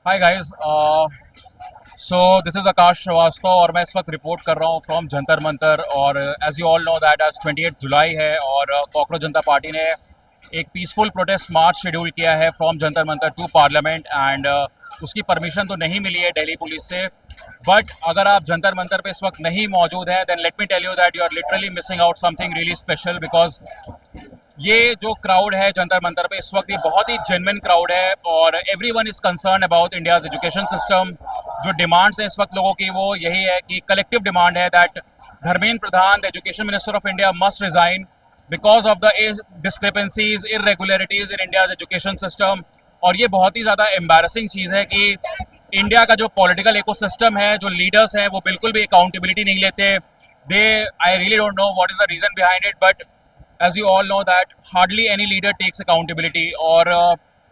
Hi guys so this is Akash Srivastava और मैं इस वक्त रिपोर्ट कर रहा हूँ फ्रॉम जंतर मंतर। और as you all know that आज 28 जुलाई है और कॉकरोच जनता पार्टी ने एक पीसफुल प्रोटेस्ट मार्च शेड्यूल किया है from Jantar Mantar to parliament. And उसकी परमिशन तो नहीं मिली है दिल्ली पुलिस से। बट अगर आप जंतर मंतर पे इस वक्त नहीं मौजूद हैं then let me tell you that you are literally missing out something really special. Because ये जो क्राउड है जंतर मंतर पे इस वक्त ये बहुत ही जेन्युइन क्राउड है और everyone is concern about India's education system. जो डिमांड्स हैं इस वक्त लोगों की वो यही है कि कलेक्टिव डिमांड है that Dharmendra Pradhan the education minister of India must resign because of the discrepancies irregularities in India's education system. और ये बहुत ही ज़्यादा एम्बैरसिंग चीज़ है कि इंडिया का जो पॉलिटिकल इकोसिस्टम है, जो लीडर्स हैं, वो बिल्कुल भी अकाउंटेबिलिटी नहीं लेते। They I really don't know what is the reason behind it, but as you all know that hardly any leader takes accountability. और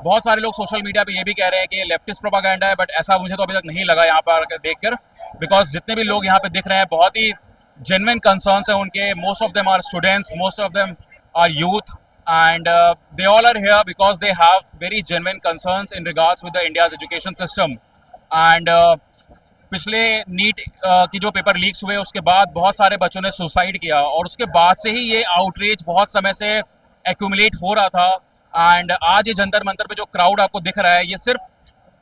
बहुत सारे लोग सोशल मीडिया पे ये भी कह रहे हैं कि लेफ्टिस्ट प्रोपागेंडा है, बट ऐसा मुझे तो अभी तक नहीं लगा यहाँ पर देखकर। बिकॉज जितने भी लोग यहाँ पे दिख रहे हैं बहुत ही genuine concerns हैं उनके। most of them are students, most of them are youth, and they all are here because they have very genuine concerns in regards with the India's education system. And पिछले NEET की जो paper leaks हुए उसके बाद बहुत सारे बच्चों ने सुसाइड किया और उसके बाद से ही ये आउटरीच बहुत समय से एक्यूमुलेट हो रहा था। एंड आज ये जंतर मंतर पे जो क्राउड आपको दिख रहा है ये सिर्फ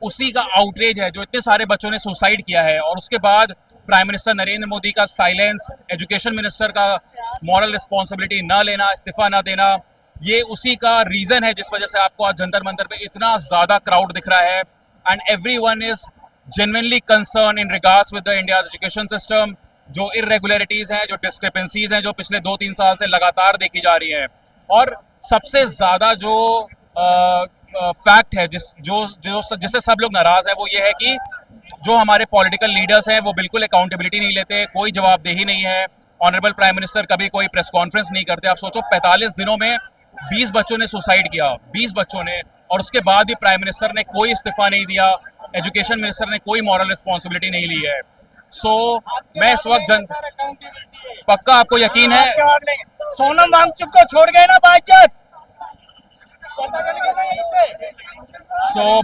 उसी का आउटरीच है जो इतने सारे बच्चों ने सुसाइड किया है। और उसके बाद प्राइम मिनिस्टर नरेंद्र मोदी का साइलेंस, एजुकेशन मिनिस्टर का मॉरल रिस्पॉन्सिबिलिटी न लेना, इस्तीफा न देना, ये उसी का रीजन है जिस वजह से आपको आज जंतर मंतर पे इतना ज्यादा क्राउड दिख रहा है। And everyone is genuinely concerned in regards with the India's education system। जो irregularities हैं, जो discrepancies हैं, जो पिछले 2-3 साल से लगातार देखी जा रही हैं। और सबसे ज़्यादा जो फैक्ट है जिससे सब लोग नाराज़ हैं वो ये है कि जो हमारे पॉलिटिकल लीडर्स हैं वो बिल्कुल अकाउंटेबिलिटी नहीं लेते, कोई जवाबदेही नहीं है। ऑनरेबल प्राइम मिनिस्टर कभी कोई प्रेस कॉन्फ्रेंस नहीं करते। आप सोचो 45 दिनों में 20 बच्चों ने सुसाइड किया, 20 बच्चों ने, और उसके बाद भी प्राइम मिनिस्टर ने कोई इस्तीफा नहीं दिया, एजुकेशन मिनिस्टर ने कोई मॉरल रिस्पॉन्सिबिलिटी नहीं ली है। सो मैं इस वक्त पक्का आपको यकीन है सोनम वांगचुक को छोड़ गए ना बाइज्जत।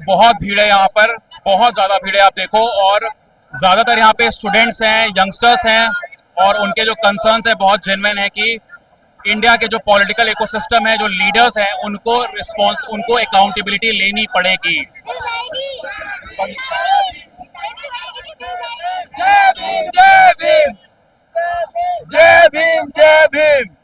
बहुत भीड़ है यहाँ पर, बहुत ज्यादा भीड़ है आप देखो। और ज्यादातर यहाँ पे स्टूडेंट्स हैं, यंगस्टर्स हैं और उनके जो कंसर्न्स है बहुत जेन्युइन है कि इंडिया के जो पॉलिटिकल इकोसिस्टम है, जो लीडर्स हैं, उनको अकाउंटेबिलिटी लेनी पड़ेगी। जय भीम जय भीम जय भीम जय Bhim.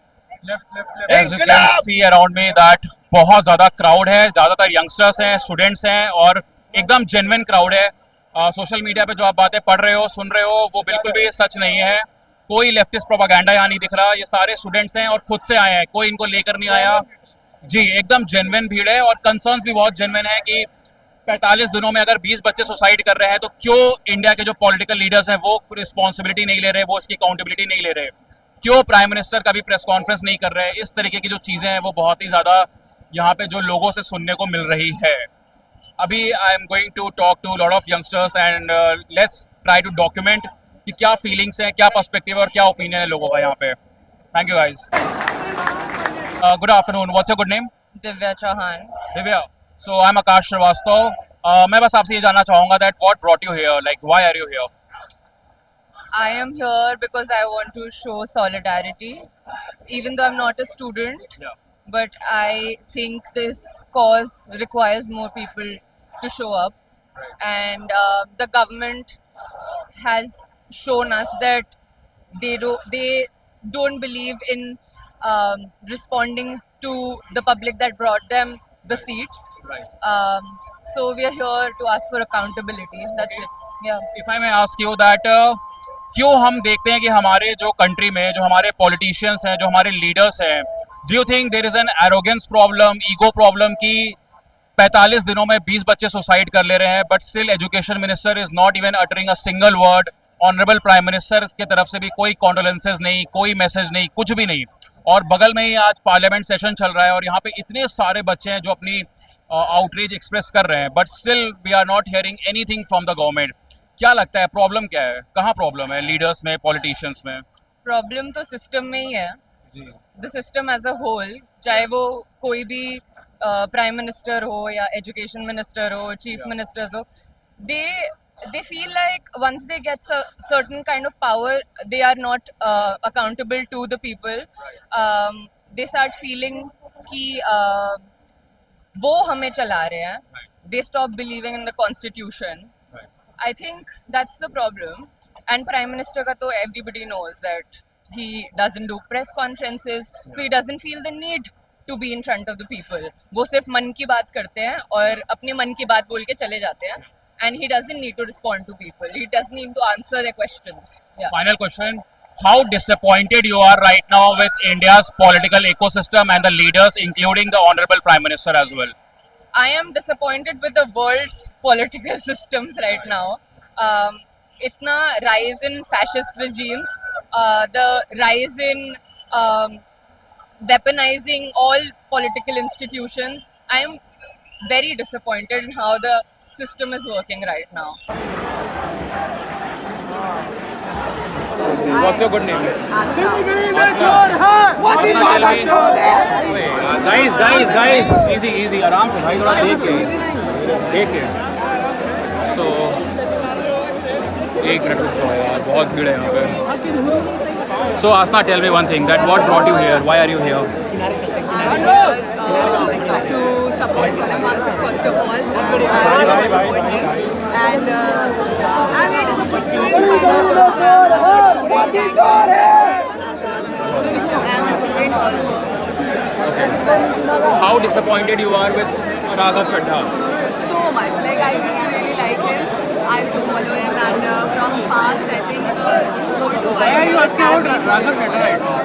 As you can see around me that बहुत ज़्यादा क्राउड है, ज़्यादातर यंगस्टर्स हैं, स्टूडेंट्स हैं और एकदम जेन्युइन क्राउड है। सोशल मीडिया पे जो आप बातें पढ़ रहे हो, सुन रहे हो, वो बिल्कुल भी सच नहीं है। कोई लेफ्टिस्ट प्रोपागेंडा यहाँ नहीं दिख रहा। ये सारे स्टूडेंट्स हैं और खुद से आए हैं, कोई इनको लेकर नहीं आया। जी एकदम जेन्युइन भीड़ है और कंसर्न्स भी बहुत जेन्युइन है कि 45 दिनों में अगर 20 बच्चे सुसाइड कर रहे हैं तो क्यों इंडिया के जो पॉलिटिकल लीडर्स हैं वो रिस्पॉन्सिबिलिटी नहीं ले रहे, वो इसकी अकाउंटेबिलिटी नहीं ले रहे, क्यों प्राइम मिनिस्टर का भी प्रेस कॉन्फ्रेंस नहीं कर रहे। इस तरीके की जो चीज़ें हैं वो बहुत ही ज़्यादा यहाँ पे जो लोगों से सुनने को मिल रही है। अभी I am going to talk to lot of youngsters and let's try to document कि क्या फीलिंग्स हैं, क्या पर्सपेक्टिव और क्या ओपिनियन है लोगों का यहाँ पे। Thank you guys. Good afternoon, what's your good name? Divya Chauhan. Divya, so I am Akash Srivastava. मैं बस आपसे ये जानना चाहूँगा that what brought you here, like why are you here? I am here because I want to show solidarity, even though I'm not a student. Yeah. But I think this cause requires more people to show up. And the government has shown us that they don't believe in responding to the public that brought them the seats. Right. So we are here to ask for accountability. That's it. Yeah. If I may ask you that क्यों हम देखते हैं कि हमारे जो country में जो हमारे पॉलिटिशियंस हैं, जो हमारे लीडर्स हैं, do you think there is an arrogance problem, ego problem कि 45 दिनों में 20 बच्चे सुसाइड कर ले रहे हैं but still education minister is not even uttering a single word, honourable prime minister की तरफ से भी कोई कॉन्डोलेंसेज नहीं, कोई मैसेज नहीं, कुछ भी नहीं। और बगल में ही आज पार्लियामेंट सेशन चल रहा है और यहाँ पे इतने सारे बच्चे हैं जो अपनी आउटरीच एक्सप्रेस कर रहे हैं but still we are not hearing anything from the government. क्या लगता है प्रॉब्लम क्या है, कहाँ प्रॉब्लम है लीडर्स में, पॉलिटिशियंस में? प्रॉब्लम तो सिस्टम में ही है। The system as a whole, चाहे वो कोई भी प्राइम मिनिस्टर हो या एजुकेशन मिनिस्टर हो, चीफ मिनिस्टर्स हो, they feel like once they get a certain kind of power, they are not accountable to the people. They start feeling कि वो हमें चला रहे हैं. They stop believing in the constitution. I think that's the problem. And Prime Minister का तो everybody knows that he doesn't do press conferences, so he doesn't feel the need to be in front of the people. वो सिर्फ मन की बात करते हैं और अपने मन की बात बोल के चले जाते हैं. And he doesn't need to respond to people. He doesn't need to answer their questions. Yeah. Final question. How disappointed you are right now with India's political ecosystem and the leaders, including the Honorable Prime Minister as well? I am disappointed with the world's political systems right now. Itna rise in fascist regimes, the rise in weaponizing all political institutions. I am very disappointed in how the system is working right now. What's your good name? Guys, easy, आराम से भाई, थोड़ा देख के. So, एक minute रुक जाओ यार, बहुत भीड़ है यहाँ पे. So Asna, tell me one thing, that what brought you here? Why are you here? I'm here to support Sonam Wangchuk first of all. I'm here to support him. And I'm here to support students. I'm a student also. How disappointed you are with Raghav Chaddha? So much. Like I used to really like him. I used to follow him, and from past I think 4 to 5 years I've been Raghav Chaddha right now?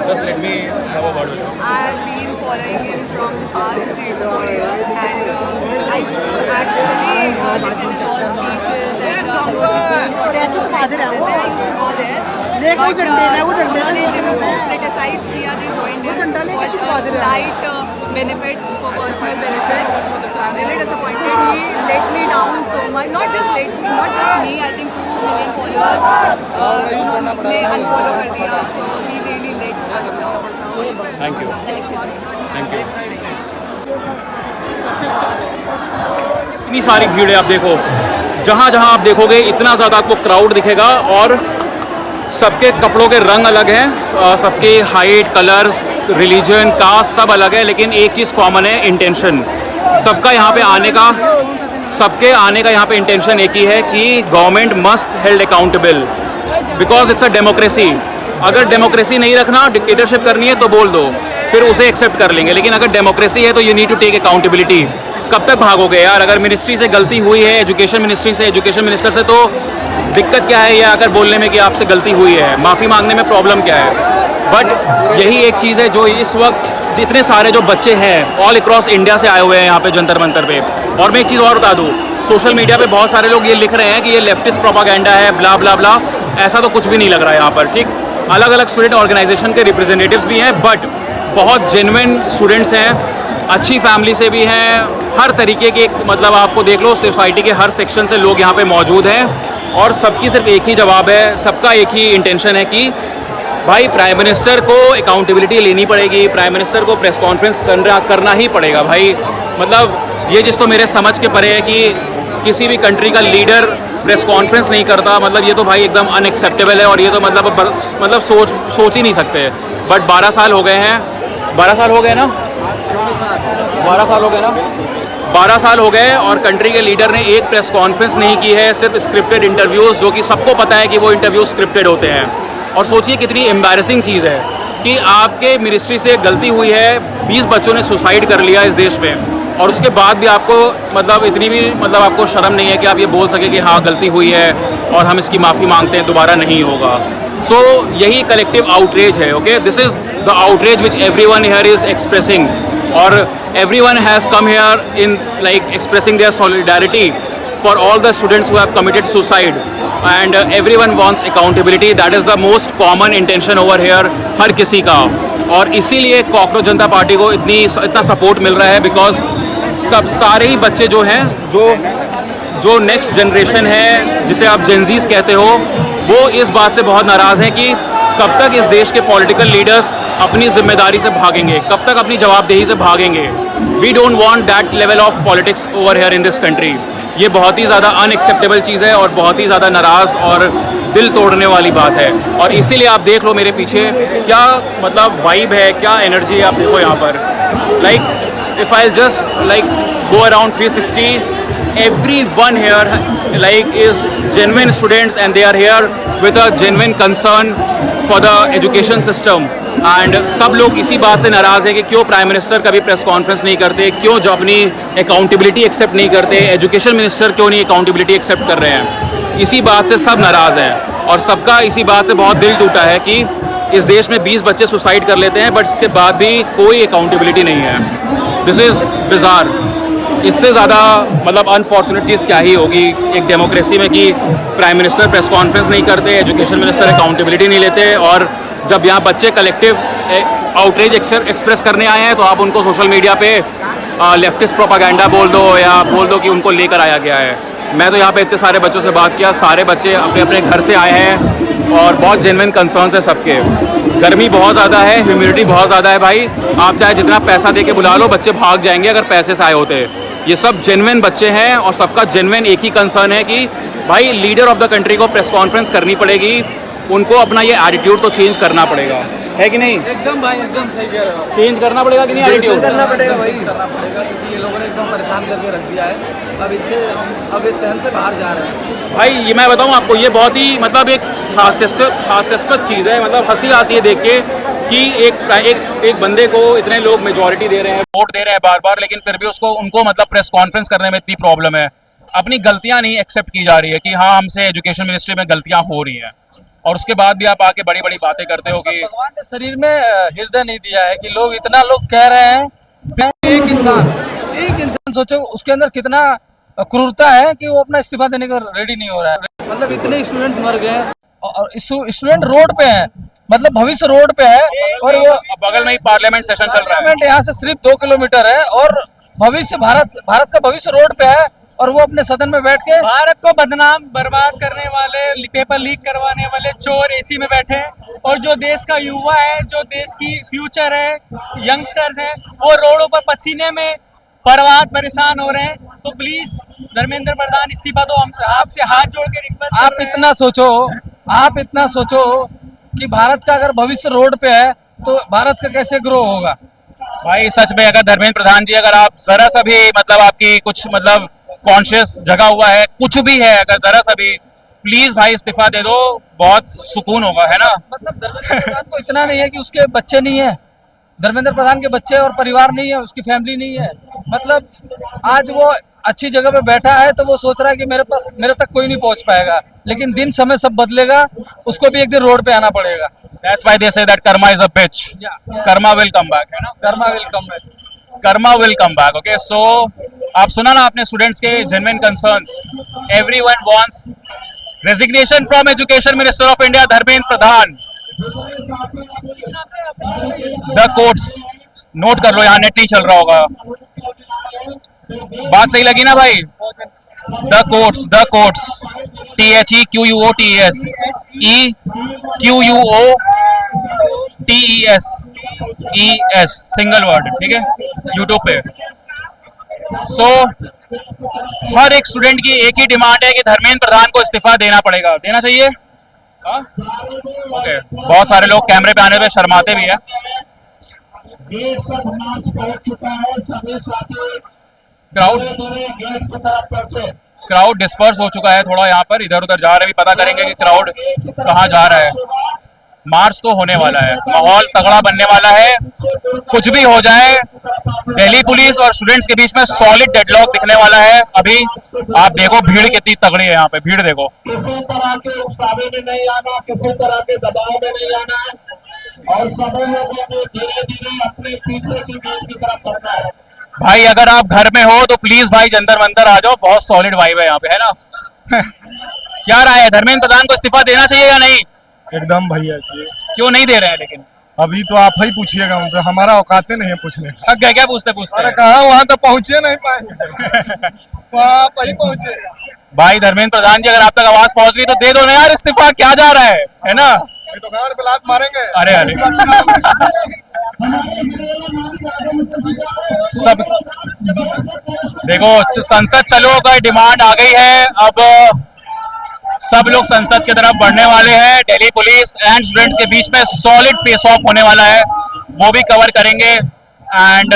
Just let me have a word with you. I've been following him from past 3 to 4 years, and I used to actually listen to all speeches and protest of I used to go there. But उन्होंने जिनको criticize किया, they joined in for slight benefits, for personal benefits. So I'm really disappointed. He let me down so much. Not just me. I think 2 million followers उन्होंने unfollow कर दिया. So he really let us down. Thank you. Thank you. इतनी सारी भीड़ है, आप देखो, जहाँ जहाँ आप देखोगे इतना ज़्यादा आपको क्राउड दिखेगा, और सबके कपड़ों के रंग अलग हैं, सबके हाइट, कलर, रिलीजन, कास्ट सब अलग है, लेकिन एक चीज़ कॉमन है, इंटेंशन. सबके आने का यहाँ पे इंटेंशन एक ही है कि government must held accountable, because it's a democracy. अगर डेमोक्रेसी नहीं रखना, डिक्टेटरशिप करनी है तो बोल दो, फिर उसे एक्सेप्ट कर लेंगे, लेकिन अगर डेमोक्रेसी है तो you need to take accountability. कब तक भागोगे यार? अगर मिनिस्ट्री से गलती हुई है, एजुकेशन मिनिस्टर से, तो दिक्कत क्या है ये आकर बोलने में कि आपसे गलती हुई है? माफ़ी मांगने में प्रॉब्लम क्या है? बट यही एक चीज़ है जो इस वक्त जितने सारे जो बच्चे हैं ऑल अक्रॉस इंडिया से आए हुए हैं यहाँ पे जंतर मंतर पे. और मैं एक चीज़ और बता दूँ, सोशल मीडिया पे बहुत सारे लोग ये लिख रहे हैं कि ये लेफ्टिस्ट प्रोपागेंडा है, ब्ला ब्ला ब्ला. ऐसा तो कुछ भी नहीं लग रहा है यहाँ पर. ठीक, अलग अलग स्टूडेंट ऑर्गेनाइजेशन के रिप्रेजेंटेटिव्स भी हैं, बट बहुत जेन्युइन स्टूडेंट्स हैं, अच्छी फैमिली से भी हैं, हर तरीके के, मतलब आपको देख लो, सोसाइटी के हर सेक्शन से लोग यहाँ पे मौजूद हैं, और सबकी सिर्फ एक ही जवाब है, सबका एक ही इंटेंशन है कि भाई प्राइम मिनिस्टर को अकाउंटेबिलिटी लेनी पड़ेगी, प्राइम मिनिस्टर को प्रेस कॉन्फ्रेंस करना ही पड़ेगा भाई. मतलब ये जिस तो मेरे समझ के परे है कि किसी भी कंट्री का लीडर प्रेस कॉन्फ्रेंस नहीं करता, मतलब ये तो भाई एकदम अनएक्सेप्टेबल है, और ये तो मतलब सोच ही नहीं सकते. बट 12 साल हो गए हैं, 12 साल हो गए ना, 12 साल हो गए ना, 12 साल हो गए, और कंट्री के लीडर ने एक प्रेस कॉन्फ्रेंस नहीं की है, सिर्फ स्क्रिप्टेड इंटरव्यूज़, जो कि सबको पता है कि वो इंटरव्यू स्क्रिप्टेड होते हैं. और सोचिए कितनी एम्बैरेसिंग चीज़ है कि आपके मिनिस्ट्री से गलती हुई है, 20 बच्चों ने सुसाइड कर लिया इस देश में, और उसके बाद भी आपको मतलब इतनी भी मतलब आपको शर्म नहीं है कि आप ये बोल सके कि हाँ गलती हुई है और हम इसकी माफ़ी मांगते हैं, दोबारा नहीं होगा. सो यही कलेक्टिव आउटरेज है. Okay, this is the outrage which everyone here is expressing, और everyone has come here in like expressing their solidarity for all the students who have committed suicide, and everyone wants accountability. That is the most common intention over here, हर किसी का. और इसीलिए cockroach जनता party को इतना support मिल रहा है, because सारे ही बच्चे जो हैं, जो नेक्स्ट जनरेशन है, जिसे आप जेनजीज कहते हो, वो इस बात से बहुत नाराज़ हैं कि कब तक इस देश के पॉलिटिकल लीडर्स अपनी जिम्मेदारी से भागेंगे, कब तक अपनी जवाबदेही से भागेंगे. We don't want that level of politics over here in this country. ये बहुत ही ज़्यादा अनएक्सेप्टेबल चीज़ है और बहुत ही ज़्यादा नाराज़ और दिल तोड़ने वाली बात है। और इसीलिए आप देख लो मेरे पीछे क्या मतलब वाइब है, क्या एनर्जी है, आप देखो यहाँ पर। Like if I just like go around 360, everyone here like is genuine students and they are here with a genuine concern for the education system and सब लोग इसी बात से नाराज़ है कि क्यों प्राइम मिनिस्टर कभी प्रेस कॉन्फ्रेंस नहीं करते, क्यों जो अपनी अकाउंटेबिलिटी एक्सेप्ट नहीं करते, एजुकेशन मिनिस्टर क्यों नहीं अकाउंटेबिलिटी एक्सेप्ट कर रहे हैं। इसी बात से सब नाराज़ हैं और सबका इसी बात से बहुत दिल टूटा है कि इस देश में 20 बच्चे सुसाइड कर लेते हैं बट इसके बाद भी कोई अकाउंटेबिलिटी नहीं है। This is bizarre. इससे ज़्यादा मतलब अनफॉर्चुनेट चीज़ क्या ही होगी एक डेमोक्रेसी में कि प्राइम मिनिस्टर प्रेस कॉन्फ्रेंस नहीं करते, एजुकेशन मिनिस्टर अकाउंटेबिलिटी नहीं लेते और जब यहाँ बच्चे कलेक्टिव आउटरीच एक्सप्रेस करने आए हैं तो आप उनको सोशल मीडिया पे लेफ्टिस्ट प्रोपागेंडा बोल दो या बोल दो कि उनको लेकर आया गया है। मैं तो यहाँ पे इतने सारे बच्चों से बात किया, सारे बच्चे अपने अपने घर से आए हैं और बहुत जेन्युइन कंसर्न्स है सबके। गर्मी बहुत ज़्यादा है, ह्यूमिडिटी बहुत ज़्यादा है भाई, आप चाहे जितना पैसा दे के बुला लो बच्चे भाग जाएंगे अगर पैसे से आए होते। ये सब जेन्युइन बच्चे हैं और सबका जेन्युइन एक ही कंसर्न है कि भाई लीडर ऑफ द कंट्री को प्रेस कॉन्फ्रेंस करनी पड़ेगी, उनको अपना ये एटीट्यूड तो चेंज करना पड़ेगा, है कि नहीं? एकदम भाई एकदम सही कह रहे हो। चेंज करना पड़ेगा कि नहीं एटीट्यूड? करना पड़ेगा भाई, करना पड़ेगा क्योंकि ये लोगों ने एकदम परेशान करके रख दिया है। अब इस सहन से बाहर जा रहे हैं भाई। ये मैं बताऊं आपको, ये बहुत ही मतलब एक हास्यास्पद चीज़ है, मतलब हंसी आती है देख के कि एक बंदे को इतने लोग मेजॉरिटी दे रहे हैं, वोट दे रहे हैं बार बार, लेकिन फिर भी उनको मतलब प्रेस कॉन्फ्रेंस करने में इतनी प्रॉब्लम है। अपनी गलतियां नहीं एक्सेप्ट की जा रही है कि हाँ हमसे एजुकेशन मिनिस्ट्री में गलतियां हो रही हैं और उसके बाद भी आप आके बड़ी बड़ी बातें करते हो कि भगवान ने शरीर में हृदय नहीं दिया है कि लोग इतना लोग कह रहे हैं। एक इंसान सोचो उसके अंदर कितना क्रूरता है कि वो अपना इस्तीफा देने का रेडी नहीं हो रहा है। मतलब इतने स्टूडेंट मर गए और स्टूडेंट रोड पे है, मतलब भविष्य रोड पे है और वो बगल में ही पार्लियामेंट सेशन चल रहा है। पार्लियामेंट यहाँ से सिर्फ 2 किलोमीटर है और भविष्य भारत का भविष्य रोड पे है और वो अपने सदन में बैठ के भारत को बदनाम बर्बाद करने वाले, पेपर लीक करवाने वाले चोर एसी में बैठे हैं और जो देश का युवा है, जो देश की फ्यूचर है, यंगस्टर्स हैं, वो रोडों पर पसीने में बर्बाद परेशान हो रहे हैं। तो प्लीज धर्मेंद्र प्रधान इस्तीफा दो, हम आपसे हाथ जोड़ के रिक्वेस्ट। आप इतना सोचो कि भारत का अगर भविष्य रोड पे है तो भारत का कैसे ग्रो होगा। भाई सच में अगर धर्मेंद्र प्रधान जी, अगर आप जरा सा भी मतलब आपकी कुछ मतलब कॉन्शियस जगा हुआ है, कुछ भी है, अगर जरा सा भी प्लीज भाई इस्तीफा दे दो, बहुत सुकून होगा, है ना? मतलब धर्मेंद्र प्रधान को इतना नहीं है कि उसके बच्चे नहीं है, धर्मेंद्र प्रधान के बच्चे और परिवार नहीं है, उसकी फैमिली नहीं है। मतलब आज वो अच्छी जगह पे बैठा है तो वो सोच रहा है कि मेरे तक कोई नहीं पहुंच पाएगा, लेकिन दिन समय सब बदलेगा, उसको भी एक दिन रोड पे आना पड़ेगा। That's why they say that karma is a bitch. Karma will come back, है ना? Karma will come back. Karma will come back. Okay, so आप सुना ना आपने स्टूडेंट्स के genuine concerns. Everyone wants resignation from Education Minister of India, Dharmendra Pradhan. The quotes note कर लो, यहाँ net नहीं चल रहा होगा। बात सही लगी ना भाई? The quotes THEQUOTES EQUOTES single word, ठीक है, यूट्यूब पे। सो हर एक स्टूडेंट की एक ही डिमांड है कि धर्मेंद्र प्रधान को इस्तीफा देना पड़ेगा, देना चाहिए। ओके, बहुत सारे लोग कैमरे पे आने पे शर्माते भी हैं। क्राउड डिस्पर्स हो चुका है थोड़ा, यहाँ पर इधर उधर जा रहे, भी पता करेंगे कि क्राउड कहाँ जा रहा है। मार्च तो होने वाला है, माहौल तगड़ा बनने वाला है, कुछ भी हो जाए दिल्ली पुलिस और स्टूडेंट्स के बीच में सॉलिड डेडलॉक दिखने वाला है। अभी आप देखो भीड़ कितनी तगड़ी है यहाँ पे, भीड़ देखो। किसी तरह के उकसावे में नहीं आना, किसी तरह के दबाव में नहीं आना और सभी लोगों को धीरे धीरे अपने पीछे की गेम की तरफ बढ़ना है। भाई अगर आप घर में हो तो प्लीज भाई जंतर मंतर आ जाओ, बहुत सॉलिड वाइब है यहाँ पे, है ना? क्या राय है, धर्मेंद्र प्रधान को इस्तीफा देना चाहिए या नहीं? एकदम भैया जी। क्यों नहीं दे रहे हैं? लेकिन अभी तो आप ही पूछिएगा उनसे, हमारा औकाते नहीं है पूछने। थक गए क्या पूछते पूछते? अरे कहा, वहाँ तो पहुँचे नहीं पाएंगे, वहाँ आप ही पहुँचेगा। भाई धर्मेंद्र प्रधान जी, अगर आप तक आवाज पहुंच रही तो दे दो ना यार इस्तीफा, क्या जा रहा है ना? तो गाड़ पे लात मारेंगे। अरे सब देखो, संसद चलो का डिमांड आ गई है। अब सब लोग संसद की तरफ बढ़ने वाले हैं। दिल्ली पुलिस एंड स्टूडेंट्स के बीच में सॉलिड फेस ऑफ होने वाला है, वो भी कवर करेंगे। एंड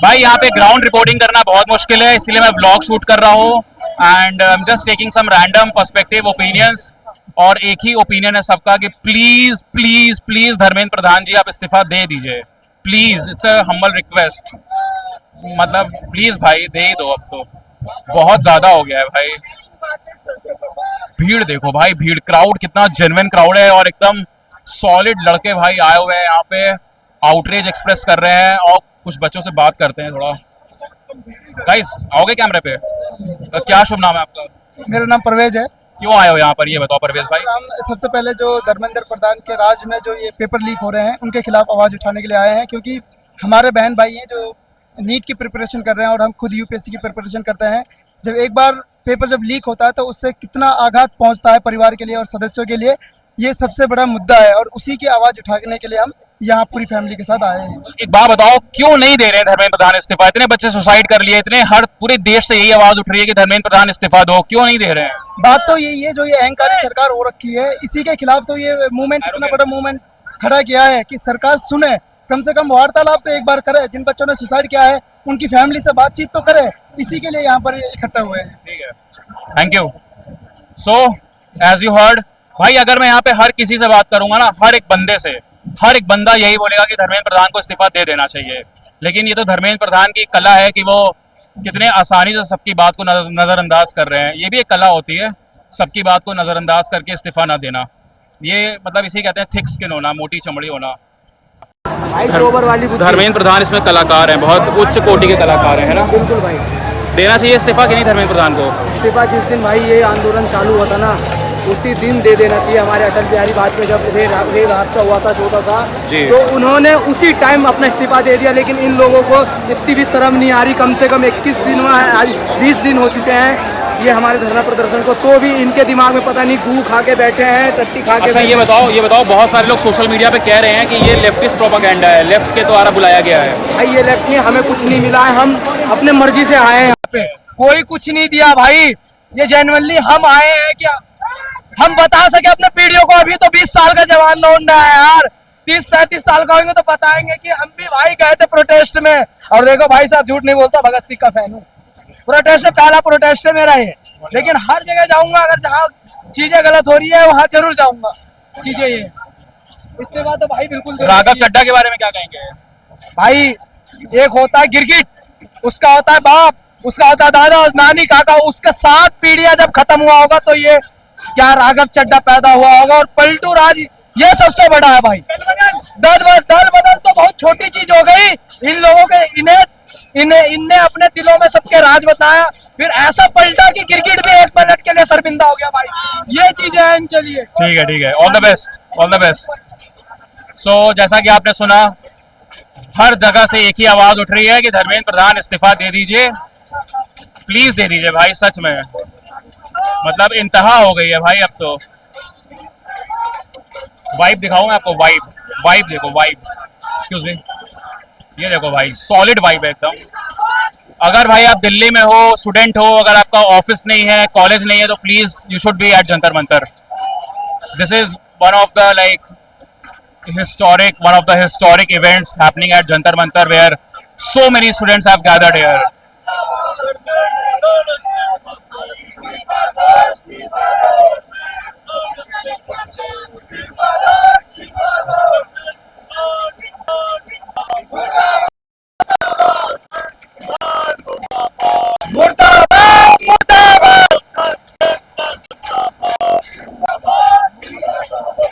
भाई यहाँ पे ग्राउंड रिपोर्टिंग करना बहुत मुश्किल है, इसलिए मैं ब्लॉग शूट कर रहा हूँ। And I am just taking some random perspective opinions, और एक ही ओपिनियन है सबका कि please please please Dharmendra Pradhan ji आप इस्तीफा दे दीजिए, please, it's a humble request. मतलब प्लीज भाई दे ही दो, अब तो बहुत ज्यादा हो गया है भाई। भीड़ देखो भाई, भीड़, क्राउड कितना जेन्युइन क्राउड है, और एकदम सॉलिड लड़के भाई आए हुए हैं यहाँ पे, आउटरीच एक्सप्रेस कर रहे हैं। और कुछ बच्चों से बात करते हैं थोड़ा। गाइस आओगे कैमरे पे? तो क्या शुभ नाम है आपका? मेरा नाम परवेज है। क्यों आए हो यहाँ पर, ये बताओ परवेज भाई। हम सबसे पहले जो धर्मेंद्र प्रधान के राज में जो ये पेपर लीक हो रहे हैं उनके खिलाफ आवाज़ उठाने के लिए आए हैं, क्योंकि हमारे बहन भाई हैं जो नीट की प्रिपरेशन कर रहे हैं और हम खुद यूपीएससी की प्रिपरेशन करते हैं। जब एक बार पेपर जब लीक होता है तो उससे कितना आघात पहुंचता है परिवार के लिए और सदस्यों के लिए, ये सबसे बड़ा मुद्दा है, और उसी की आवाज़ उठाने के लिए हम यहाँ पूरी फैमिली के साथ आए हैं। एक बात बताओ, क्यों नहीं दे रहे हैं धर्मेंद्र प्रधान इस्तीफा? इतने बच्चे सुसाइड कर लिए, इतने, हर पूरे देश से यही आवाज उठ रही है कि धर्मेंद्र प्रधान इस्तीफा दो, क्यों नहीं दे रहे हैं? बात तो यही है, जो ये अहंकारी सरकार हो रखी है, इसी के खिलाफ तो ये मूवमेंट, इतना बड़ा मूवमेंट खड़ा किया है कि सरकार सुने, कम से कम वार्तालाप तो एक बार करे। जिन बच्चों ने सुसाइड किया है उनकी फैमिली से बातचीत तो करे, इसी के लिए यहाँ पर इकट्ठा हुए हैं। ठीक है, thank you. So as you heard भाई, अगर मैं यहाँ पे हर किसी से बात करूंगा ना, हर एक बंदे से, हर एक बंदा यही बोलेगा कि धर्मेंद्र प्रधान को इस्तीफा दे देना चाहिए। लेकिन ये तो धर्मेंद्र प्रधान की कला है कि वो कितने आसानी से सबकी बात को नजरअंदाज कर रहे हैं। ये भी एक कला होती है, सबकी बात को नजरअंदाज करके इस्तीफा ना देना। ये मतलब इसे कहते हैं थिक स्किन होना, मोटी चमड़ी होना। धर्मेंद्र प्रधान इसमें कलाकार हैं, बहुत उच्च कोटि के कलाकार हैं, है ना? बिल्कुल भाई, देना चाहिए इस्तीफा कि नहीं धर्मेंद्र प्रधान को? इस्तीफा जिस दिन भाई ये आंदोलन चालू हुआ था ना, उसी दिन दे देना चाहिए। हमारे अटल बिहारी वाजपेयी जब रेल हादसा हुआ था छोटा सा, तो उन्होंने उसी टाइम अपना इस्तीफा दे दिया। लेकिन इन लोगों को इतनी भी शर्म नहीं आ रही। कम से कम 21 दिन में, आज 20 दिन हो चुके हैं ये हमारे धरना प्रदर्शन को, तो भी इनके दिमाग में पता नहीं गू खा के बैठे हैं, टट्टी खा के। अच्छा ये बताओ, बहुत सारे लोग सोशल मीडिया पे कह रहे हैं कि ये लेफ्टिस्ट प्रोपेगेंडा है, लेफ्ट के द्वारा बुलाया गया है। भाई ये लेफ्ट नहीं, हमें कुछ नहीं मिला है, हम अपने मर्जी से आए हैं यहाँ पे, कोई कुछ नहीं दिया भाई। ये जेन्युइनली हम आए हैं कि हम बता सके अपने पीढ़ियों को। अभी तो 20 साल का जवान लौंडा है यार, 30-35 साल का होंगे तो बताएंगे कि हम भी भाई गए थे प्रोटेस्ट में। और देखो भाई साहब, झूठ नहीं बोलता, भगत सिंह का फैन हूँ। प्रोटेस्ट में पहला प्रोटेस्ट है मेरा ये, लेकिन हर जगह जाऊंगा, अगर जहाँ चीजें गलत हो रही है वहाँ जरूर जाऊंगा। चीजें ये इसके बाद तो भाई बिल्कुल। राघव चड्ढा के बारे में क्या कहेंगे? भाई एक होता है गिरगिट, उसका होता है बाप, उसका होता है दादा और नानी काका, उसका 7 पीढ़ियां जब खत्म हुआ होगा तो ये क्या राघव चड्ढा पैदा हुआ होगा। और पलटू राज ये सबसे बड़ा है भाई। दल बदल तो बहुत छोटी चीज हो गई। इन लोगों के इनने अपने दिलों में सबके राज बताया, फिर ऐसा पलटा कि क्रिकेट भी 1 मिनट के लिए शर्मिंदा हो गया भाई। ये चीजें हैं इनके लिए। ठीक है, all the best, all the best. So जैसा कि आपने सुना, हर जगह से एक ही आवाज उठ रही है कि धर्मेंद्र प्रधान इस्तीफा दे दीजिए, प्लीज दे दीजिए भाई, सच में मतलब इंतहा हो गई है भाई। अब तो वाइब दिखाऊं मैं आपको, वाइब देखो, वाइब, एक्सक्यूज मी, ये देखो भाई, सॉलिड वाइब है एकदम। अगर भाई आप दिल्ली में हो, स्टूडेंट हो, अगर आपका ऑफिस नहीं है, कॉलेज नहीं है, तो please you should be at Jantar Mantar. This is one of the historic events happening at Jantar Mantar, where so many students have gathered here.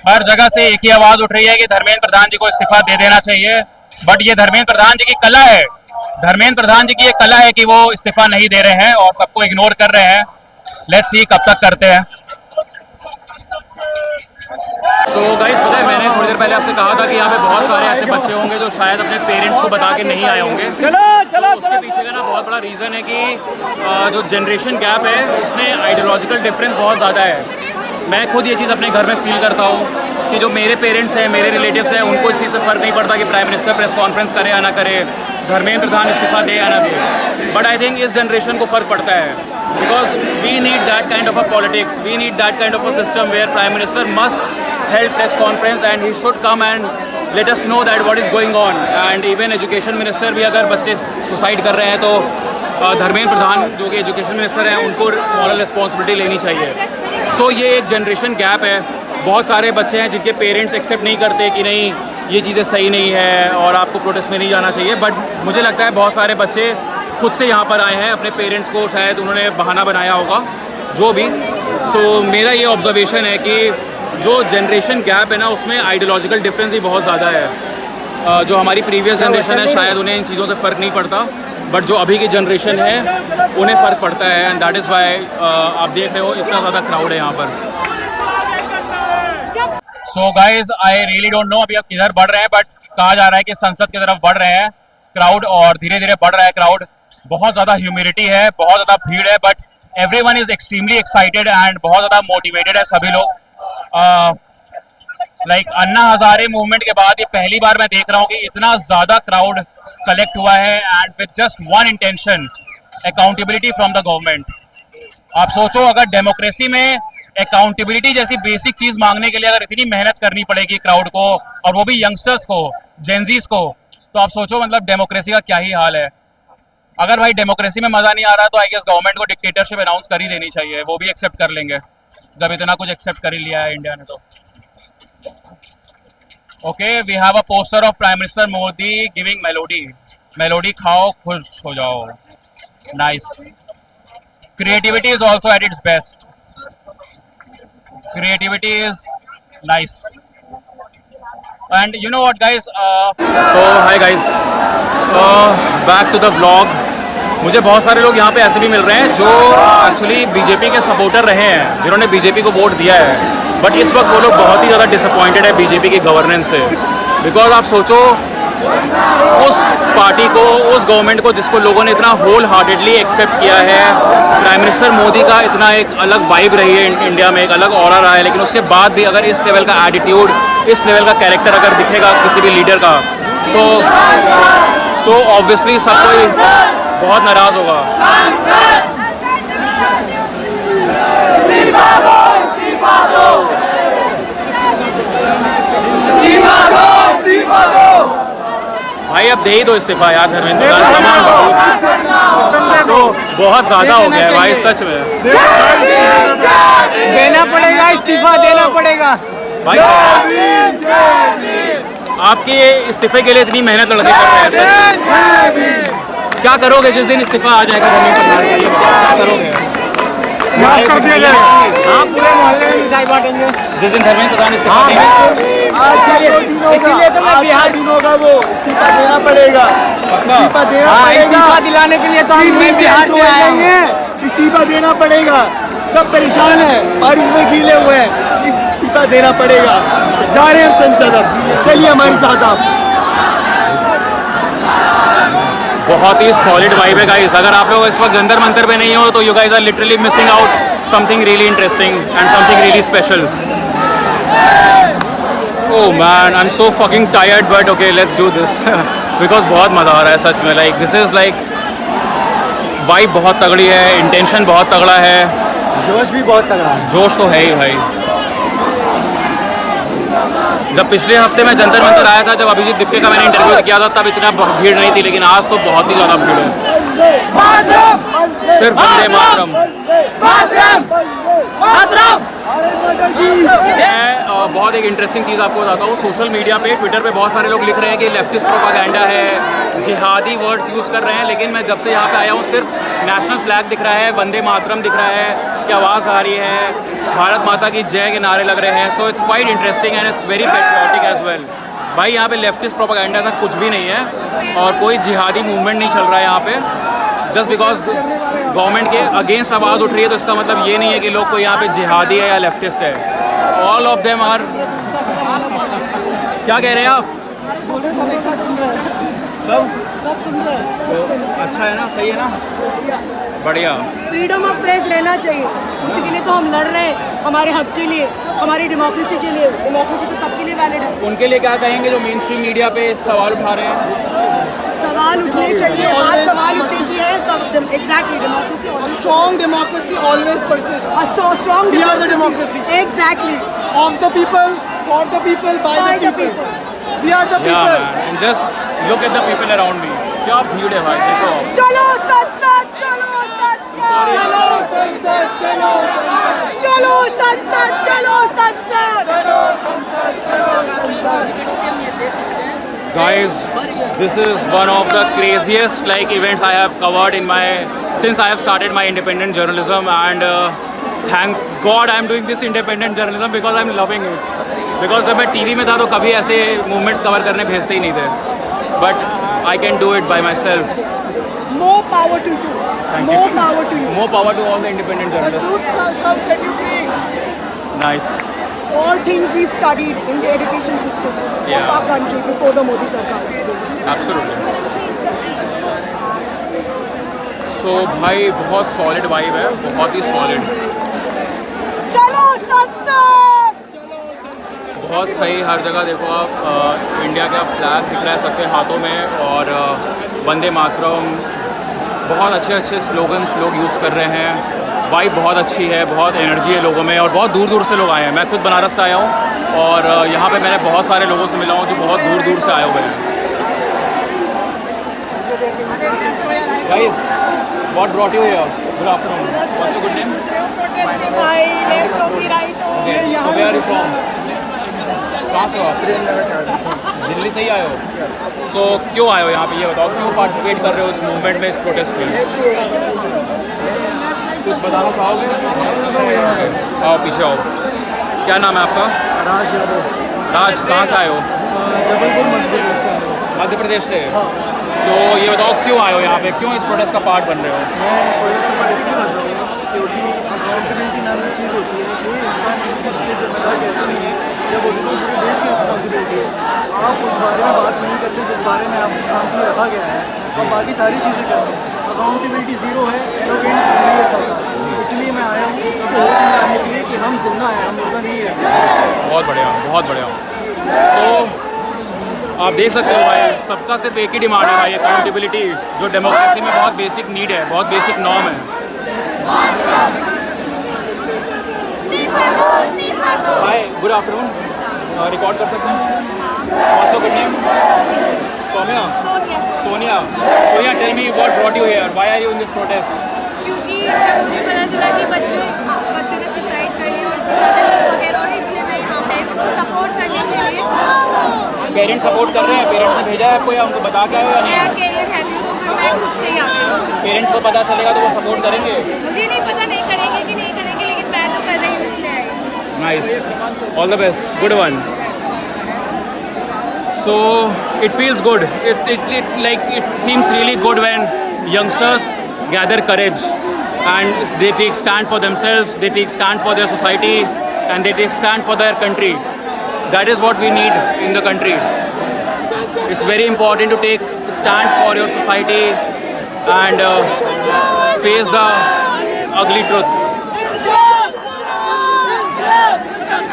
हर जगह से एक ही आवाज उठ रही है कि धर्मेंद्र प्रधान जी को इस्तीफा दे देना चाहिए। बट ये धर्मेंद्र प्रधान जी की कला है, धर्मेंद्र प्रधान जी की ये कला है कि वो इस्तीफा नहीं दे रहे हैं और सबको इग्नोर कर रहे हैं। लेट्स सी कब तक करते हैं। सो गाइस, पता है मैंने थोड़ी देर पहले आपसे कहा था कि यहाँ पे बहुत सारे ऐसे बच्चे होंगे जो शायद अपने पेरेंट्स को बता के नहीं आए होंगे। तो उसके पीछे का ना बहुत बड़ा रीज़न है कि जो जनरेशन गैप है उसमें आइडियोलॉजिकल डिफरेंस बहुत ज़्यादा है। मैं खुद ये चीज़ अपने घर में फील करता हूँ। कि जो मेरे पेरेंट्स हैं, मेरे रिलेटिव्स हैं, उनको इस चीज़ से फ़र्क नहीं पड़ता कि प्राइम मिनिस्टर प्रेस कॉन्फ्रेंस करे या ना करे, धर्मेंद्र प्रधान इस्तीफा दे या ना दे। बट आई थिंक इस जनरेशन को फ़र्क पड़ता है, because we need that kind of a politics, we need that kind of a system where prime minister must held press conference and he should come and let us know that what is going on. And even education minister भी अगर बच्चे suicide कर रहे हैं तो धर्मेंद्र प्रधान जो कि education minister हैं उनको मॉरल रिस्पॉन्सिबिलिटी लेनी चाहिए। सो ये एक जनरेशन गैप है। बहुत सारे बच्चे हैं जिनके पेरेंट्स एक्सेप्ट नहीं करते कि नहीं ये चीज़ें सही नहीं है और आपको प्रोटेस्ट में नहीं जाना चाहिए। बट मुझे लगता है बहुत सारे बच्चे खुद से यहाँ पर आए हैं, अपने पेरेंट्स को शायद उन्होंने बहाना बनाया होगा, जो भी। सो मेरा ये ऑब्जर्वेशन है कि जो जनरेशन गैप है ना, उसमें आइडियोलॉजिकल डिफरेंस भी बहुत ज़्यादा है। जो हमारी प्रीवियस जनरेशन है शायद उन्हें इन चीज़ों से फ़र्क नहीं पड़ता, बट जो अभी की जनरेशन है उन्हें फ़र्क पड़ता है। एंड दैट इज़ वाई आप देख रहे हो इतना ज़्यादा क्राउड है यहाँ पर। So guys I really don't no अभी आप किधर बढ़ रहे हैं, बट कहा जा रहा है कि संसद की तरफ बढ़ रहे हैं क्राउड, और धीरे धीरे बढ़ रहा है क्राउड। बहुत ज़्यादा ह्यूमिडिटी है, बहुत ज़्यादा भीड़ है, but everyone is extremely excited and बहुत ज़्यादा मोटिवेटेड है सभी लोग। लाइक अन्ना हजारे मूवमेंट के बाद ये पहली बार मैं देख रहा हूँ कि इतना ज़्यादा क्राउड कलेक्ट हुआ है, and with just one intention, accountability from the government. आप सोचो अगर डेमोक्रेसी में अकाउंटेबिलिटी जैसी बेसिक चीज मांगने के लिए अगर इतनी मेहनत करनी पड़ेगी क्राउड को, और वो भी यंगस्टर्स को, जेनजीज को, तो आप सोचो मतलब डेमोक्रेसी का क्या ही हाल है। अगर भाई डेमोक्रेसी में मजा नहीं आ रहा तो आई गेस गवर्नमेंट को डिक्टेटरशिप अनाउंस कर ही देनी चाहिए, वो भी एक्सेप्ट कर लेंगे जब इतना कुछ एक्सेप्ट कर ही लिया है इंडिया ने। तो okay, we have a poster of prime minister Modi giving Melody. Melody खाओ खुश हो जाओ। Nice. Creativity is also at its best. Creativity is nice. And you know what guys, so hi guys, back to the vlog. मुझे बहुत सारे लोग यहाँ पे ऐसे भी मिल रहे हैं जो एक्चुअली बीजेपी के सपोर्टर रहे हैं, जिन्होंने बीजेपी को वोट दिया है, बट इस वक्त वो लोग बहुत ही ज़्यादा डिसअपॉइंटेड है बीजेपी की गवर्नेंस से। बिकॉज आप सोचो उस पार्टी को, उस गवर्नमेंट को जिसको लोगों ने इतना होल हार्टेडली एक्सेप्ट किया है, प्राइम मिनिस्टर मोदी का इतना एक अलग वाइब रही है इंडिया में, एक अलग ऑरा रहा है, लेकिन उसके बाद भी अगर इस लेवल का एटीट्यूड, इस लेवल का कैरेक्टर अगर दिखेगा किसी भी लीडर का, तो ऑब्वियसली सब कोई बहुत नाराज होगा। भाई अब दे ही दो इस्तीफा यार धर्मेंद्र प्रधान, तो बहुत ज़्यादा हो गया है भाई सच में। देना पड़ेगा इस्तीफा, देना पड़ेगा भाई। आपके इस्तीफे के लिए इतनी मेहनत लड़के कर रहे हैं, क्या करोगे जिस दिन इस्तीफा आ जाएगा धर्मेंद्र प्रधान का, क्या करोगे? माफ कर दिया जाएगा। हाँ, पूरे मोहल्ले में मिठाई बांटेंगे जिस दिन धर्मेंद्र प्रधान इस्तीफा देंगे। इसीलिए तो मैं बिहार दिन होगा, वो इस्तीफा देना पड़ेगा, इस्तीफा देना पड़ेगा। इस्तीफा दिलाने के लिए तो हम बिहार से आए हैं, इस्तीफा देना पड़ेगा। सब परेशान हैं, बारिश में गीले हुए हैं, इस्तीफा देना पड़ेगा। जा रहे हैं हम संसद, अब चलिए हमारे साथ आप। बहुत ही सॉलिड वाइब है गाइस। अगर आप लोग इस वक्त जंतर मंतर पे नहीं हो तो you guys are literally missing out something really interesting and something really special. Oh man, I am so fucking tired, but okay let's do this because बहुत मज़ा आ रहा है सच में। Like this is like vibe बहुत तगड़ी है, इंटेंशन बहुत तगड़ा है, जोश भी बहुत तगड़ा है। जोश तो है ही भाई। जब पिछले हफ्ते में जंतर मंतर आया था, जब अभिजीत दिप्के का मैंने इंटरव्यू किया था, तब इतना भीड़ नहीं थी, लेकिन आज तो बहुत ही ज़्यादा भीड़ है। सिर्फ वंदे मातरम। मैं बहुत एक इंटरेस्टिंग चीज़ आपको बताता हूँ। सोशल मीडिया पे, ट्विटर पे बहुत सारे लोग लिख रहे हैं कि लेफ्टिस्ट प्रोपागेंडा है, जिहादी वर्ड्स यूज़ कर रहे हैं, लेकिन मैं जब से यहाँ पे आया हूँ सिर्फ नेशनल फ्लैग दिख रहा है, वंदे मातरम दिख रहा है, की आवाज़ आ रही है, भारत माता की जय के नारे लग रहे हैं। So it's quite interesting and it's very patriotic as well. भाई यहाँ पे लेफ्टिस्ट प्रोपागेंडा ऐसा कुछ भी नहीं है, और कोई जिहादी मूवमेंट नहीं चल रहा है यहाँ पे। जस्ट बिकॉज गवर्नमेंट के अगेंस्ट आवाज़ उठ रही है तो इसका मतलब ये नहीं है कि लोग कोई यहाँ पे जिहादी है या लेफ्टिस्ट है। ऑल ऑफ देम आर, क्या कह रहे हैं आप? सब सुन रहे हैं। अच्छा है ना, सही है ना, बढ़िया। फ्रीडम ऑफ प्रेस रहना चाहिए, उसी के लिए तो हम लड़ रहे हैं, हमारे हक के लिए। हमारी डेमोक्रेसी के लिए, डेमोक्रेसी तो सबके लिए वैलिड है। उनके लिए क्या कहेंगे जो मेन स्ट्रीम मीडिया पे सवाल उठा रहे हैं? सवाल उठने चाहिए, आज सवाल उठने चाहिए। Exactly, democracy, Strong democracy always persists. Strong, We are the democracy. Exactly, Of the people, for the people, by by the the people. People. We are the Yeah, people. man. And just look at the people around me. क्या भीड़ है भाई, देखो आप। चलो संसद, चलो संसद, चलो संसद, चलो संसद, चलो संसद, चलो संसद। Guys, this is one of the craziest like events I have covered in my since I have started my independent journalism, and thank God I am doing this independent journalism because I am loving it. Because जब मैं TV में था तो कभी ऐसे movements cover करने भेजते ही नहीं थे, but I can do it by myself. More power to you. Thank More you. power to you. More power to all the independent The journalists. truth shall set you free. Nice. All things we've studied in the education system Yeah. of our country before the Modi Sarkar. Absolutely. So भाई बहुत solid vibe है, बहुत ही solid, चलो संसद। बहुत सही। हर जगह देखो आप इंडिया का फ्लैग दिख रहा है सबके हाथों में, और वंदे मातरम, बहुत अच्छे अच्छे स्लोगन्स लोग यूज़ कर रहे हैं। वाइब बहुत अच्छी है, बहुत एनर्जी है लोगों में, और बहुत दूर दूर से लोग आए हैं। मैं खुद बनारस से आया हूँ, और यहाँ पे मैंने बहुत सारे लोगों से मिला हूँ जो बहुत दूर दूर से आए हुए हैं। Guys, what brought you here? Good afternoon. What's your good name? Okay. So where are you from? कहाँ से हो आप? दिल्ली से ही आए हो? So क्यों आए हो यहाँ पे, ये बताओ, क्यों पार्टिसिपेट कर रहे हो इस मूवमेंट में, इस प्रोटेस्ट में? कुछ बताना चाहोगे? आओ पीछे आओ। क्या नाम है आपका? राज यादव, राज, कहाँ से आए हो? जबलपुर, मध्य प्रदेश से। मध्य प्रदेश से। तो ये बताओ क्यों आए हो यहाँ पे, क्यों इस प्रोटेस्ट का पार्ट बन रहे हो? मैं इस वजह से पार्टिसिपेट कर रहा हूँ क्योंकि अकाउंटेबिलिटी नाम की चीज़ होती है। कोई इंसान किसी चीज़ के लिए जिम्मेदार कैसे नहीं है जब उसको पूरे देश की रिस्पॉन्सिबिलिटी है। आप उस बारे में बात नहीं करते जिस बारे में आपको काम के लिए रखा गया है, और बाकी सारी चीज़ें करते हैं। अकाउंटेबिलिटी ज़ीरो है, एरोगेंट है सरकार। इसलिए मैं आया हूँ सबको होश में लाने के लिए कि हम जिंदा हैं, हम मुर्दा नहीं है। बहुत बढ़िया, बहुत बढ़िया। सो आप देख सकते हो भाई, सबका सिर्फ एक ही डिमांड है भाई, अकाउंटेबिलिटी, जो डेमोक्रेसी में बहुत बेसिक नीड है, बहुत बेसिक नॉर्म है। हाय, गुड आफ्टरनून। रिकॉर्ड कर सकते हैं? What's your good name? Sonia. Sonia, Sonia, tell me what brought you here, why are you in this protest? क्योंकि जब मुझे पता चला कि बच्चों ने सुसाइड कर लिया और ज़्यादा लोग वगैरह, और इसलिए मैं यहाँ पे उनको सपोर्ट करने के लिए। पेरेंट्स सपोर्ट कर रहे हैं? पेरेंट्स ने भेजा है आपको, या उनको बता के आए हो या मैं नहीं? अकेले रहती हूँ तो फिर मैं खुद से ही आ गई हूँ। पेरेंट्स को पता चलेगा तो वो सपोर्ट करेंगे? मुझे नहीं पता नहीं करेंगे कि नहीं करेंगे, लेकिन मैं तो कर रही हूँ, इसलिए आई हूँ। Nice. All the best. Good one. So it feels good. It seems really good when youngsters gather courage and they take stand for themselves. They take stand for their society, and they take stand for their country. That is what we need in the country. It's very important to take stand for your society and face the ugly truth.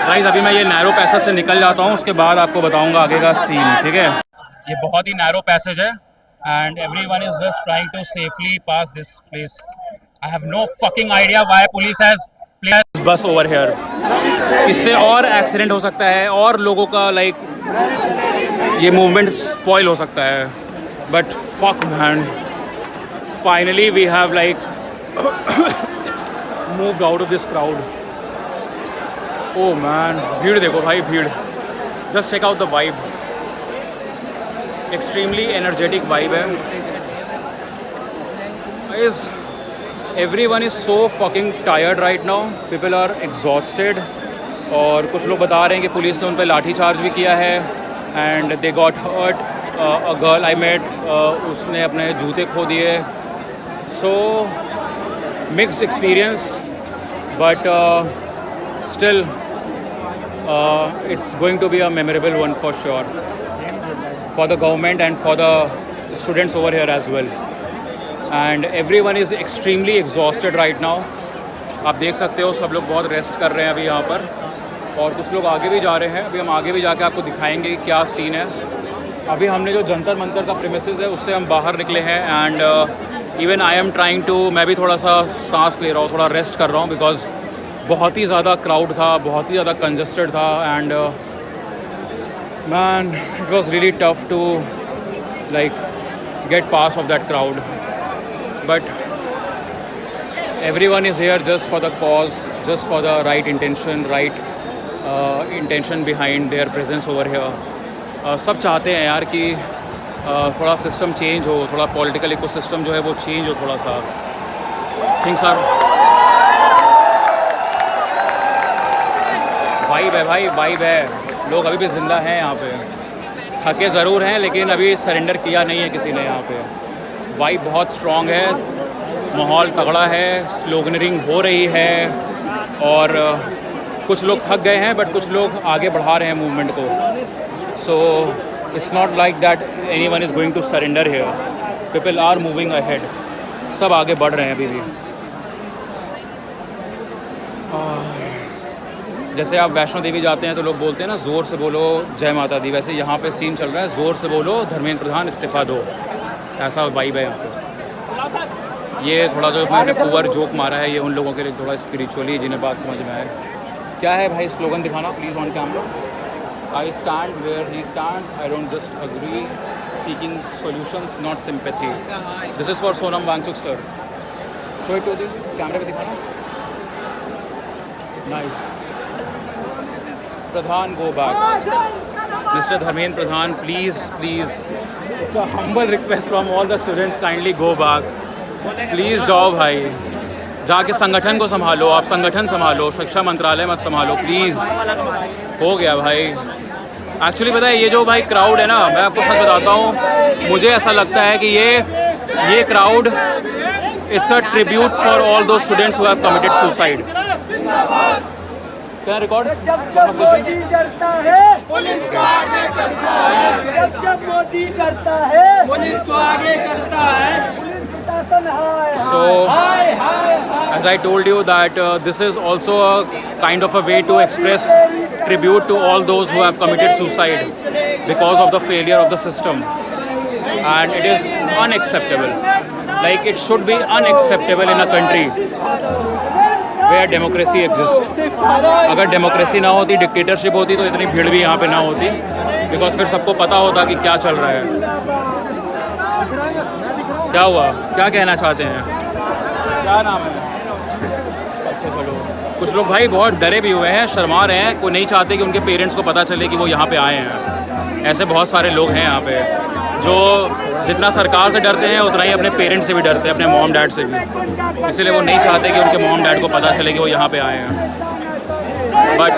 Guys, अभी मैं ये narrow passage से निकल जाता हूँ, उसके बाद आपको बताऊंगा आगे का सीन, ठीक है? ये बहुत ही नैरो पैसेज है, and everyone is just trying to safely pass this place. I have no fucking idea why police has placed bus over here. इससे और एक्सीडेंट हो सकता है, और लोगों का ये मूवमेंट स्पॉइल हो सकता है। But fuck man, finally we have moved out of this crowd. Oh man, भीड़ देखो भाई, भीड़। Just check out the vibe, extremely energetic vibe है। Guys, everyone is so fucking tired right now, people are exhausted, और कुछ लोग बता रहे हैं कि पुलिस ने उन पर लाठी चार्ज भी किया है, and they got hurt. A girl I met, उसने अपने जूते खो दिए। So mixed experience, but still it's going to be a memorable one for sure, for the government and for the students over here as well. And everyone is extremely exhausted right now. आप देख सकते हो सब लोग बहुत rest कर रहे हैं अभी यहाँ पर, और कुछ लोग आगे भी जा रहे हैं। अभी हम आगे भी जाके आपको दिखाएंगे कि क्या सीन है। अभी हमने जो जंतर मंतर का प्रीमिसेस है उससे हम बाहर निकले हैं and even I am trying to, मैं भी थोड़ा सा सांस ले रहा हूँ, थोड़ा रेस्ट कर रहा हूँ बिकॉज बहुत ही ज़्यादा क्राउड था, बहुत ही ज़्यादा कंजस्टेड था and man it was really tough to like get past of that crowd, but everyone is here just for the cause, just for the right intention behind their presence over here. सब चाहते हैं यार कि थोड़ा system change हो, थोड़ा political ecosystem जो है वो चेंज हो थोड़ा सा। थिंग्स आर वाइब है भाई, वाइब है। लोग अभी भी ज़िंदा हैं यहाँ पे, थके ज़रूर हैं लेकिन अभी सरेंडर किया नहीं है किसी ने यहाँ पे। वाइब बहुत स्ट्रॉन्ग है, माहौल तगड़ा है, स्लोगनरिंग हो रही है और कुछ लोग थक गए हैं बट कुछ लोग आगे बढ़ा रहे हैं मूवमेंट को। So it's not like that anyone is going to surrender here, people are moving ahead, सब आगे बढ़ रहे हैं अभी भी। जैसे आप वैष्णो देवी जाते हैं तो लोग बोलते हैं ना ज़ोर से बोलो जय माता दी, वैसे यहाँ पे सीन चल रहा है ज़ोर से बोलो धर्मेंद्र प्रधान इस्तीफ़ा दो, ऐसा वाइब है यहाँ पे। ये थोड़ा जो मैंने पुअर जोक मारा है ये उन लोगों के लिए थोड़ा स्पिरिचुअली जिन्हें बात समझ में आए। क्या है भाई स्लोगन दिखाना please on camera. I stand where he stands, I don't just agree, seeking solutions not sympathy. This is for Sonam Wangchuk sir. Show it to the कैमरे पे दिखाना। Nice. Pradhan, go back. Mr. Dharmendra Pradhan, please, it's a humble request from all the students, kindly go back. Please जाओ भाई, जाके संगठन को संभालो, आप संगठन संभालो, शिक्षा मंत्रालय मत संभालो प्लीज़। हो गया भाई। एक्चुअली पता है ये जो भाई क्राउड है ना, मैं आपको सच बताता हूँ, मुझे ऐसा लगता है कि ये crowd it's a tribute for all those students who have committed suicide. क्या रिकॉर्ड? जब मोदी डरता है पुलिस को आगे करता है, जब मोदी डरता है पुलिस को आगे करता है, पुलिस प्रशासन हाय So, as I told you that this is also a kind of a way to express tribute to all those who have committed suicide because of the failure of the system, and it is unacceptable. Like it should be unacceptable in a country where democracy exists. अगर democracy ना होती, dictatorship होती तो इतनी भीड़ भी यहाँ पे ना होती, बिकॉज फिर सबको पता होता कि क्या चल रहा है। क्या हुआ, क्या कहना चाहते हैं, क्या नाम है? अच्छा चलो, कुछ लोग भाई बहुत डरे भी हुए हैं, शर्मा रहे हैं, कोई नहीं चाहते कि उनके पेरेंट्स को पता चले कि वो यहाँ पे आए हैं। ऐसे बहुत सारे लोग हैं यहाँ पे जो जितना सरकार से डरते हैं उतना ही अपने पेरेंट्स से भी डरते हैं, अपने मॉम डैड से भी, इसलिए वो नहीं चाहते कि उनके मॉम डैड को पता चले कि वो यहाँ पे आए हैं। बट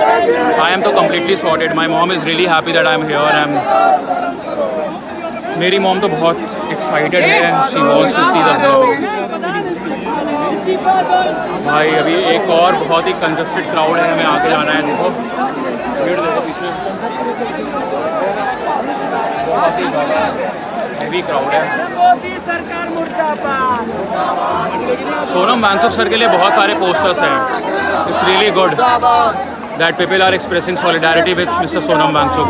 आई एम तो completely sorted, my mom is really happy that I am here. मेरी मॉम तो बहुत एक्साइटेड है, she wants to see the भाई। अभी एक और बहुत ही कंजस्टेड क्राउड है, हमें आगे जाना है। देखो भीड़ देखो पीछे, बहुत ही हैवी क्राउड है। मोदी सरकार मुर्दाबाद। सोनम वांगचुक सर के लिए बहुत सारे पोस्टर्स हैं। It's really good that people are expressing solidarity with mister Sonam Wangchuck.